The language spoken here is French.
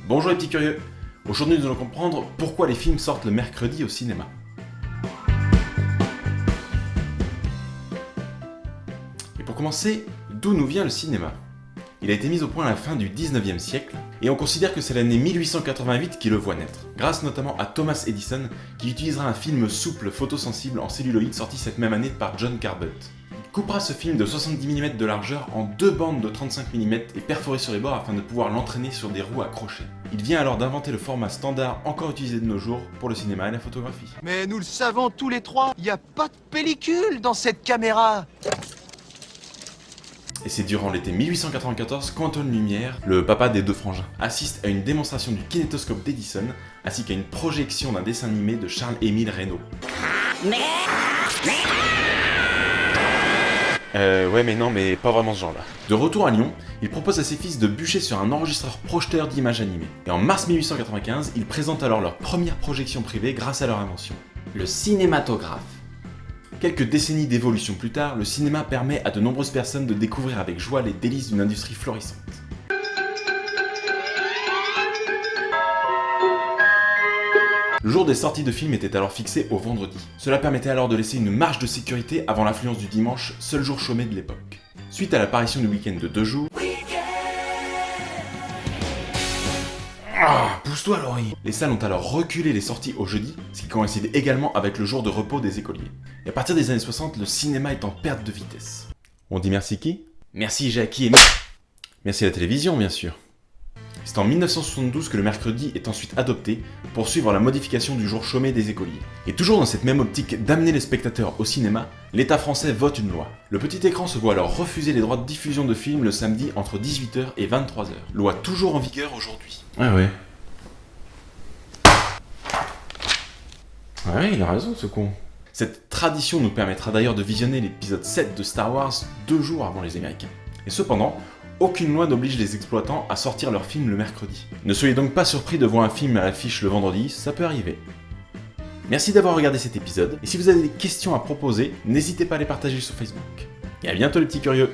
Bonjour les petits curieux. Aujourd'hui nous allons comprendre pourquoi les films sortent le mercredi au cinéma. Et pour commencer, d'où nous vient le cinéma? Il a été mis au point à la fin du 19e siècle, et on considère que c'est l'année 1888 qui le voit naître, grâce notamment à Thomas Edison, qui utilisera un film souple photosensible en celluloïd sorti cette même année par John Carbutt. Il coupera ce film de 70 mm de largeur en deux bandes de 35 mm et perforées sur les bords afin de pouvoir l'entraîner sur des roues accrochées. Il vient alors d'inventer le format standard encore utilisé de nos jours pour le cinéma et la photographie. Mais nous le savons tous les trois, il n'y a pas de pellicule dans cette caméra. Et c'est durant l'été 1894 qu'Antoine Lumière, le papa des deux frangins, assiste à une démonstration du kinétoscope d'Edison, ainsi qu'à une projection d'un dessin animé de Charles-Émile Reynaud. Ouais mais non, mais pas vraiment ce genre-là. De retour à Lyon, il propose à ses fils de bûcher sur un enregistreur projeteur d'images animées. Et en mars 1895, ils présentent alors leur première projection privée grâce à leur invention, le cinématographe. Quelques décennies d'évolution plus tard, le cinéma permet à de nombreuses personnes de découvrir avec joie les délices d'une industrie florissante. Le jour des sorties de films était alors fixé au vendredi. Cela permettait alors de laisser une marge de sécurité avant l'affluence du dimanche, seul jour chômé de l'époque. Suite à l'apparition du week-end de 2 jours... Pousse-toi Laurie. Les salles ont alors reculé les sorties au jeudi, ce qui coïncide également avec le jour de repos des écoliers. Et à partir des années 60, le cinéma est en perte de vitesse. On dit merci qui? Merci Jackie et... Merci la télévision bien sûr. C'est en 1972 que le mercredi est ensuite adopté pour suivre la modification du jour chômé des écoliers. Et toujours dans cette même optique d'amener les spectateurs au cinéma, l'État français vote une loi. Le petit écran se voit alors refuser les droits de diffusion de films le samedi entre 18h et 23h. Loi toujours en vigueur aujourd'hui. Ah ouais. Ouais, il a raison ce con. Cette tradition nous permettra d'ailleurs de visionner l'épisode 7 de Star Wars 2 jours avant les Américains. Et cependant, aucune loi n'oblige les exploitants à sortir leur film le mercredi. Ne soyez donc pas surpris de voir un film à l'affiche le vendredi, ça peut arriver. Merci d'avoir regardé cet épisode, et si vous avez des questions à proposer, n'hésitez pas à les partager sur Facebook. Et à bientôt les petits curieux.